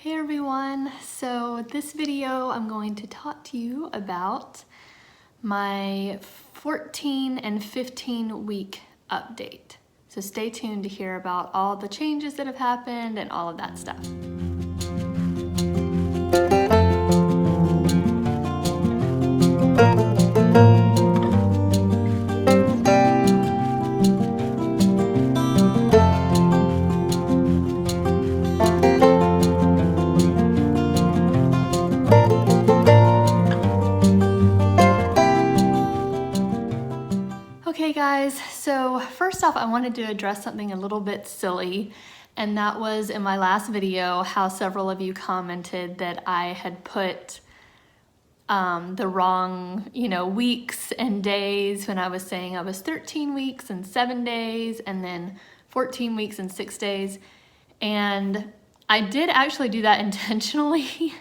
Hey everyone, so this video I'm going to talk to you about my 14 and 15 week update. So stay tuned to hear about all the changes that have happened and all of that stuff. Okay guys, so first off I wanted to address something a little bit silly, and that was in my last video how several of you commented that I had put the wrong, weeks and days when I was saying I was 13 weeks and 7 days and then 14 weeks and 6 days. And I did actually do that intentionally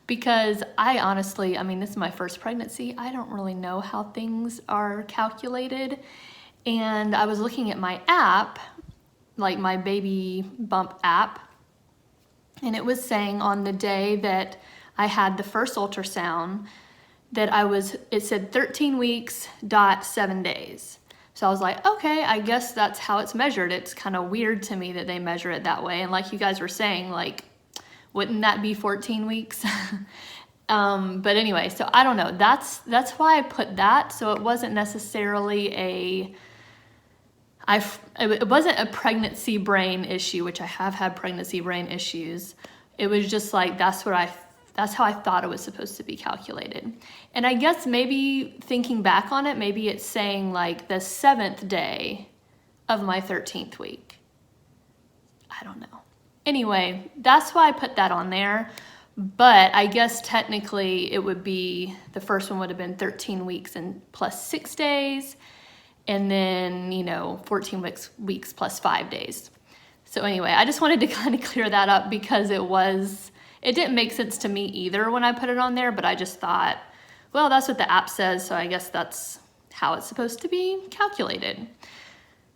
because I honestly, this is my first pregnancy. I don't really know how things are calculated. And I was looking at my app, like my baby bump app, and it was saying on the day that I had the first ultrasound that it said 13 weeks dot 7 days. So I was like, okay, I guess that's how it's measured. It's kind of weird to me that they measure it that way. And like you guys were saying, like, wouldn't that be 14 weeks? But anyway, so I don't know. That's why I put that. So it wasn't necessarily it wasn't a pregnancy brain issue, which I have had pregnancy brain issues. It was just like, that's how I thought it was supposed to be calculated. And I guess maybe thinking back on it, maybe it's saying like the 7th day of my 13th week. I don't know. Anyway, that's why I put that on there. But I guess technically it would be, the first one would have been 13 weeks and plus 6 days. And then, 14 weeks plus 5 days. So anyway, I just wanted to kind of clear that up because it didn't make sense to me either when I put it on there, but I just thought, well, that's what the app says, so I guess that's how it's supposed to be calculated.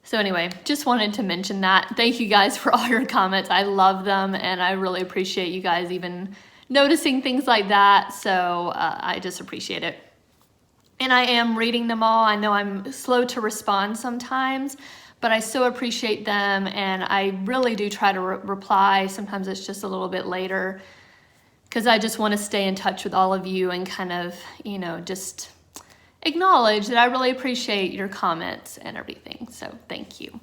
So anyway, just wanted to mention that. Thank you guys for all your comments. I love them, and I really appreciate you guys even noticing things like that, so I just appreciate it. And I am reading them all. I know I'm slow to respond sometimes, but I so appreciate them, and I really do try to reply. Sometimes it's just a little bit later because I just want to stay in touch with all of you and kind of, just acknowledge that I really appreciate your comments and everything. So thank you.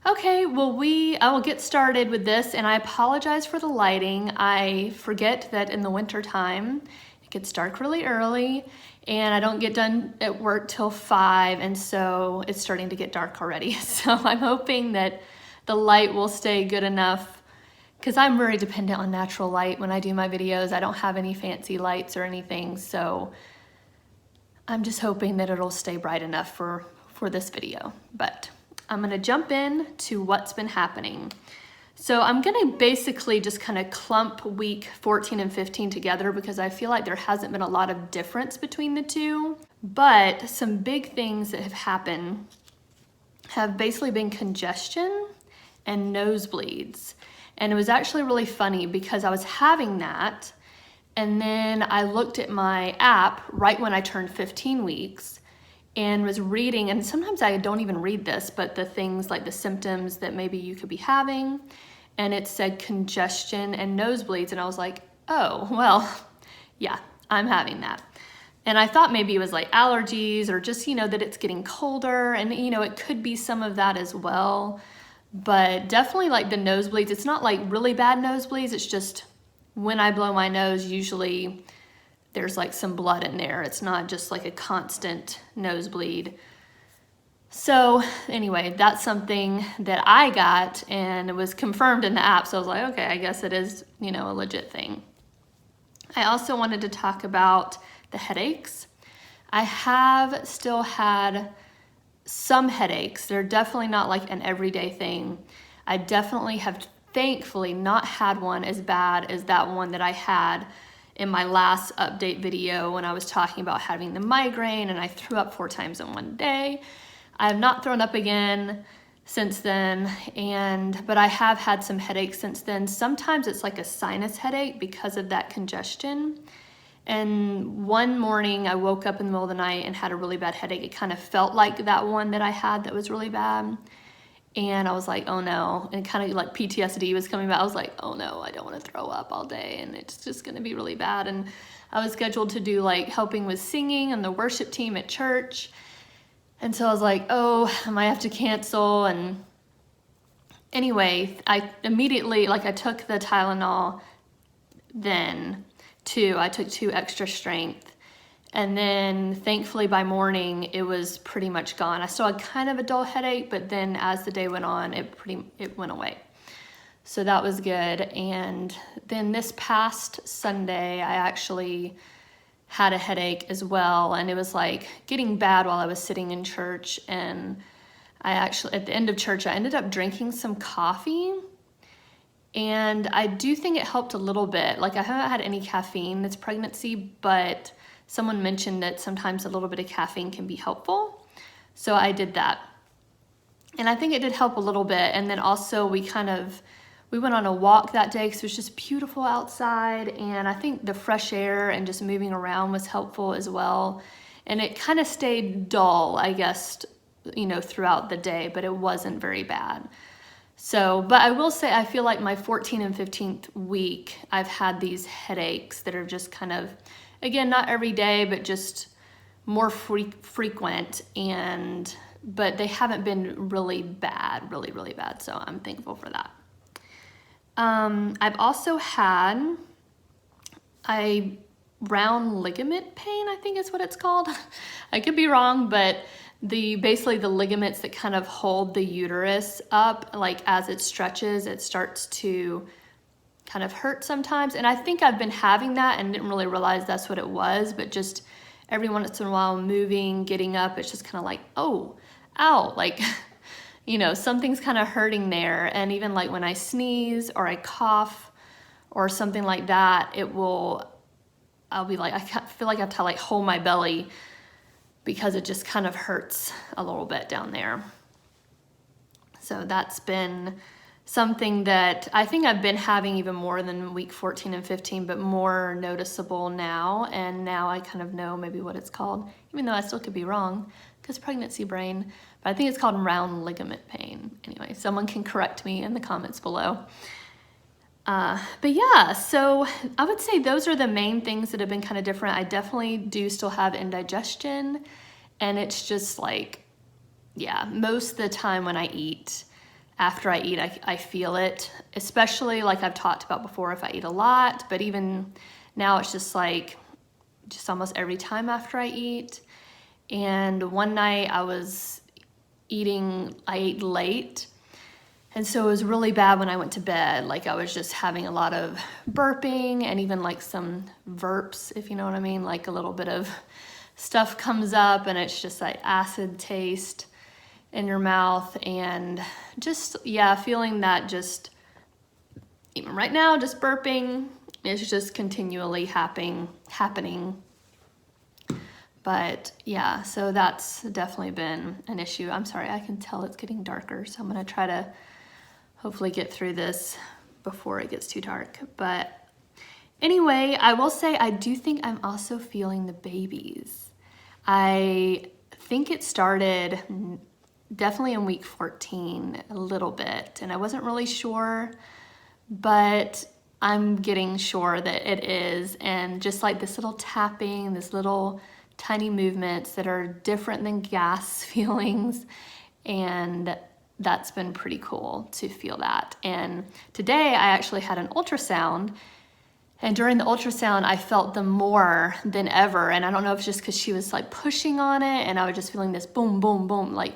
Okay, well, I will get started with this, and I apologize for the lighting. I forget that in the winter time, it gets dark really early, and I don't get done at work till 5, and so it's starting to get dark already. So I'm hoping that the light will stay good enough, because I'm very dependent on natural light when I do my videos. I don't have any fancy lights or anything, so I'm just hoping that it'll stay bright enough for this video. But I'm gonna jump in to what's been happening. So I'm gonna basically just kind of clump week 14 and 15 together because I feel like there hasn't been a lot of difference between the two, but some big things that have happened have basically been congestion and nosebleeds. And it was actually really funny because I was having that, and then I looked at my app right when I turned 15 weeks and was reading, and sometimes I don't even read this, but the things like the symptoms that maybe you could be having, and it said congestion and nosebleeds, and I was like, oh, well, yeah, I'm having that. And I thought maybe it was like allergies or just, that it's getting colder, and, it could be some of that as well, but definitely like the nosebleeds. It's not like really bad nosebleeds, it's just when I blow my nose, usually there's like some blood in there. It's not just like a constant nosebleed. So anyway, that's something that I got, and it was confirmed in the app. So I was like, okay, I guess it is, a legit thing. I also wanted to talk about the headaches. I have still had some headaches. They're definitely not like an everyday thing. I definitely have thankfully not had one as bad as that one that I had in my last update video when I was talking about having the migraine and I threw up 4 times in one day. I have not thrown up again since then, but I have had some headaches since then. Sometimes it's like a sinus headache because of that congestion. And one morning I woke up in the middle of the night and had a really bad headache. It kind of felt like that one that I had that was really bad. And I was like, oh no, and kind of like PTSD was coming back. I was like, oh no, I don't want to throw up all day and it's just gonna be really bad. And I was scheduled to do like helping with singing and the worship team at church. And so I was like, oh, I might have to cancel. And anyway, I immediately, like I took the Tylenol then too. I took 2 extra strength. And then thankfully by morning, it was pretty much gone. I still had kind of a dull headache, but then as the day went on, it went away. So that was good. And then this past Sunday, I actually had a headache as well. And it was like getting bad while I was sitting in church. And I actually, at the end of church, I ended up drinking some coffee. And I do think it helped a little bit. Like I haven't had any caffeine this pregnancy, but someone mentioned that sometimes a little bit of caffeine can be helpful. So I did that. And I think it did help a little bit. And then also we went on a walk that day because it was just beautiful outside. And I think the fresh air and just moving around was helpful as well. And it kind of stayed dull, I guess, throughout the day, but it wasn't very bad. So, but I will say, I feel like my 14th and 15th week, I've had these headaches that are just kind of, again, not every day, but just more frequent, but they haven't been really bad, really bad. So I'm thankful for that. I've also had a round ligament pain, I think is what it's called. I could be wrong, but basically the ligaments that kind of hold the uterus up, like as it stretches, it starts to kind of hurt sometimes. And I think I've been having that and didn't really realize that's what it was, but just every once in a while moving, getting up, it's just kind of like, oh, ow, like, something's kind of hurting there. And even like when I sneeze or I cough or something like that, I'll be like, I feel like I have to like hold my belly because it just kind of hurts a little bit down there. So that's been something that I think I've been having even more than week 14 and 15, but more noticeable now. And now I kind of know maybe what it's called, even though I still could be wrong because pregnancy brain, but I think it's called round ligament pain. Anyway, someone can correct me in the comments below. But yeah, so I would say those are the main things that have been kind of different. I definitely do still have indigestion, and it's just like, yeah, most of the time when I eat, after I eat, I feel it, especially like I've talked about before if I eat a lot, but even now it's just like, just almost every time after I eat. And one night I ate late. And so it was really bad when I went to bed. Like I was just having a lot of burping and even like some verps, if you know what I mean, like a little bit of stuff comes up and it's just like acid taste in your mouth and just, yeah, feeling that just, even right now, just burping is just continually happening. But yeah, so that's definitely been an issue. I'm sorry, I can tell it's getting darker, so I'm gonna try to hopefully get through this before it gets too dark. But anyway, I will say I do think I'm also feeling the babies. I think it started definitely in week 14 a little bit, and I wasn't really sure, but I'm getting sure that it is. And just like this little tapping, this little tiny movements that are different than gas feelings, and that's been pretty cool to feel that. And today I actually had an ultrasound, and during the ultrasound I felt them more than ever. And I don't know if it's just because she was like pushing on it and I was just feeling this boom, boom, boom, like,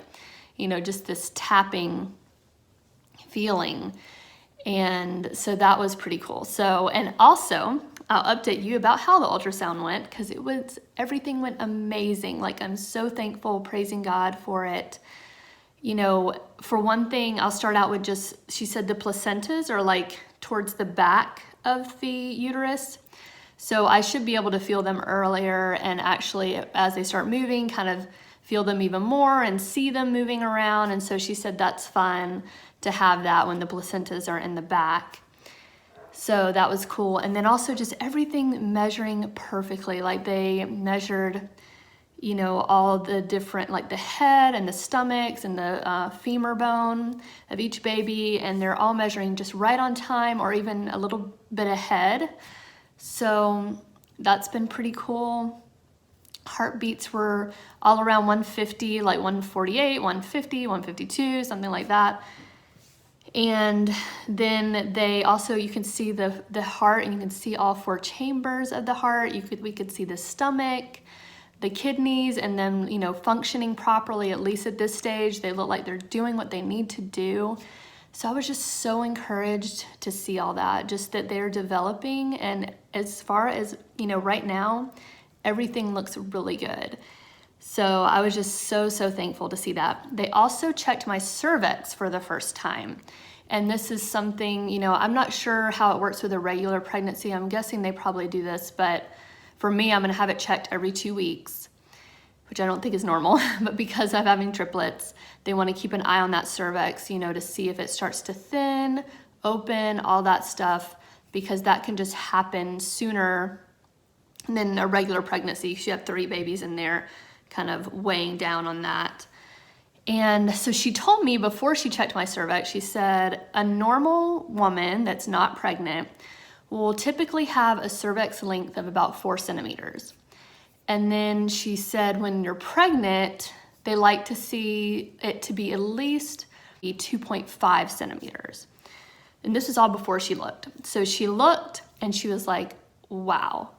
just this tapping feeling. And so that was pretty cool. So, and also I'll update you about how the ultrasound went, because everything went amazing. Like I'm so thankful, praising God for it. For one thing, I'll start out with she said the placentas are like towards the back of the uterus. So I should be able to feel them earlier, and actually as they start moving, kind of feel them even more and see them moving around. And so she said that's fun to have that when the placentas are in the back. So that was cool. And then also just everything measuring perfectly. Like they measured, you know, all the different, like the head and the stomachs and the femur bone of each baby. And they're all measuring just right on time or even a little bit ahead. So that's been pretty cool. Heartbeats were all around 150, like 148, 150, 152, something like that. And then they also, you can see the heart, and you can see all 4 chambers of the heart. We could see the stomach, the kidneys, and then, you know, functioning properly, at least at this stage. They look like they're doing what they need to do. So I was just so encouraged to see all that, just that they're developing. And as far as, you know, right now, everything looks really good. So I was just so thankful to see that. They also checked my cervix for the first time. And this is something, you know, I'm not sure how it works with a regular pregnancy. I'm guessing they probably do this, but for me, I'm gonna have it checked every 2 weeks, which I don't think is normal, but because I'm having triplets, they wanna keep an eye on that cervix, you know, to see if it starts to thin, open, all that stuff, because that can just happen sooner than a regular pregnancy. You have 3 babies in there, kind of weighing down on that. And so she told me before she checked my cervix, she said a normal woman that's not pregnant will typically have a cervix length of about 4 centimeters. And then she said when you're pregnant, they like to see it to be at least 2.5 centimeters. And this is all before she looked. So she looked and she was like, wow.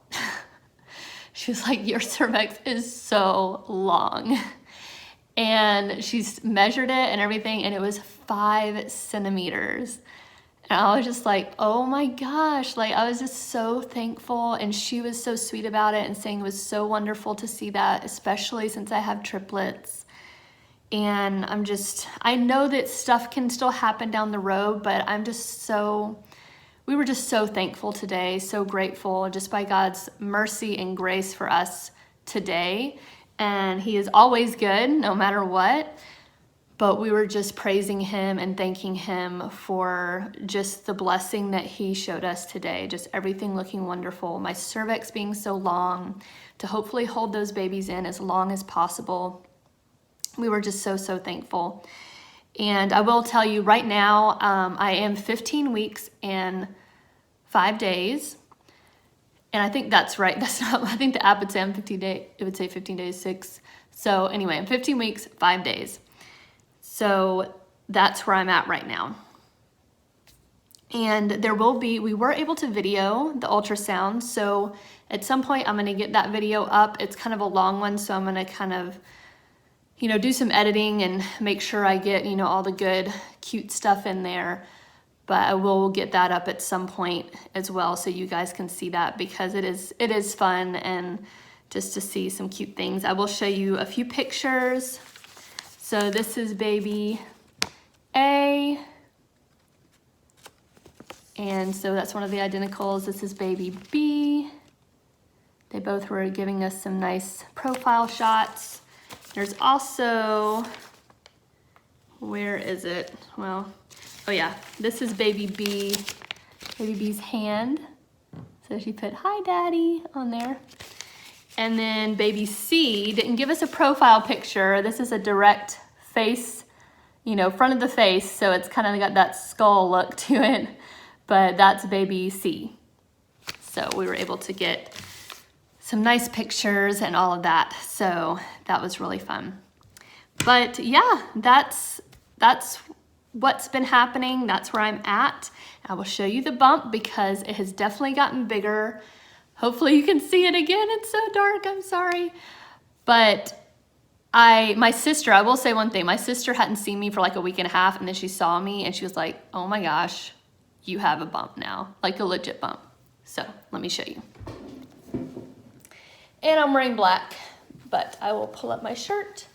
She was like, your cervix is so long. And she's measured it and everything, and it was 5 centimeters. And I was just like, oh my gosh, like I was just so thankful. And she was so sweet about it and saying it was so wonderful to see that, especially since I have triplets. And I know that stuff can still happen down the road, but we were just so thankful today, so grateful just by God's mercy and grace for us today. And he is always good, no matter what. But we were just praising him and thanking him for just the blessing that he showed us today. Just everything looking wonderful. My cervix being so long, to hopefully hold those babies in as long as possible. We were just so thankful. And I will tell you right now, I am 15 weeks and 5 days. And I think that's right. That's not, I think the app would say I'm 15 days. It would say 15 days, 6. So anyway, I'm 15 weeks, 5 days. So that's where I'm at right now. And we were able to video the ultrasound. So at some point I'm going to get that video up. It's kind of a long one. So I'm going to kind of, you know, do some editing and make sure I get, you know, all the good, cute stuff in there. But I will get that up at some point as well, so you guys can see that, because it is fun and just to see some cute things. I will show you a few pictures. So this is baby A. And so that's one of the identicals. This is baby B. They both were giving us some nice profile shots. There's also, where is it? Well, oh yeah, this is baby B, baby B's hand. So she put, hi daddy, on there. And then baby C didn't give us a profile picture. This is a direct face, you know, front of the face. So it's kind of got that skull look to it, but that's baby C. So we were able to get some nice pictures and all of that. So that was really fun. But yeah, that's what's been happening. That's where I'm at. I will show you the bump because it has definitely gotten bigger. Hopefully you can see it again. It's so dark, I'm sorry. But my sister, I will say one thing. My sister hadn't seen me for like a week and a half, and then she saw me and she was like, oh my gosh, you have a bump now, like a legit bump. So let me show you. And I'm wearing black, but I will pull up my shirt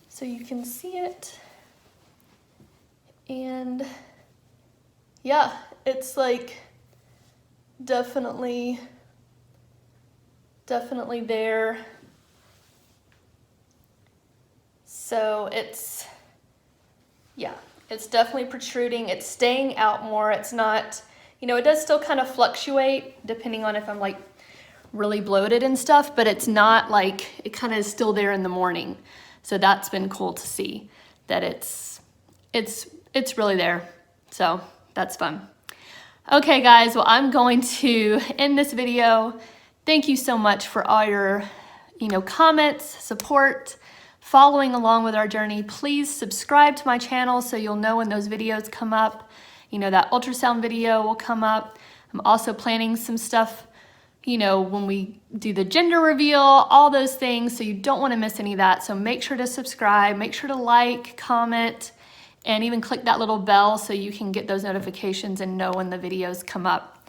so you can see it. And yeah, it's like definitely there. So it's, yeah, it's definitely protruding. It's staying out more. It's not, you know, it does still kind of fluctuate depending on if I'm like really bloated and stuff, but it's not like, it kind of is still there in the morning. So that's been cool to see that it's really there. So that's fun. Okay guys, well, I'm going to end this video. Thank you so much for all your, you know, comments, support, following along with our journey. Please subscribe to my channel so you'll know when those videos come up. You know, that ultrasound video will come up. I'm also planning some stuff, you know, when we do the gender reveal, all those things, so you don't want to miss any of that. So make sure to subscribe, make sure to like, comment, and even click that little bell so you can get those notifications and know when the videos come up.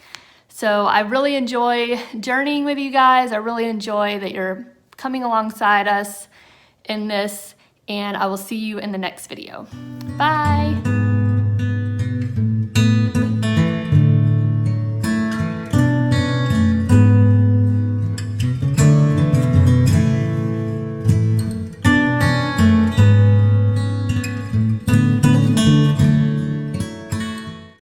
So I really enjoy journeying with you guys. I really enjoy that you're coming alongside us in this, and I will see you in the next video. Bye.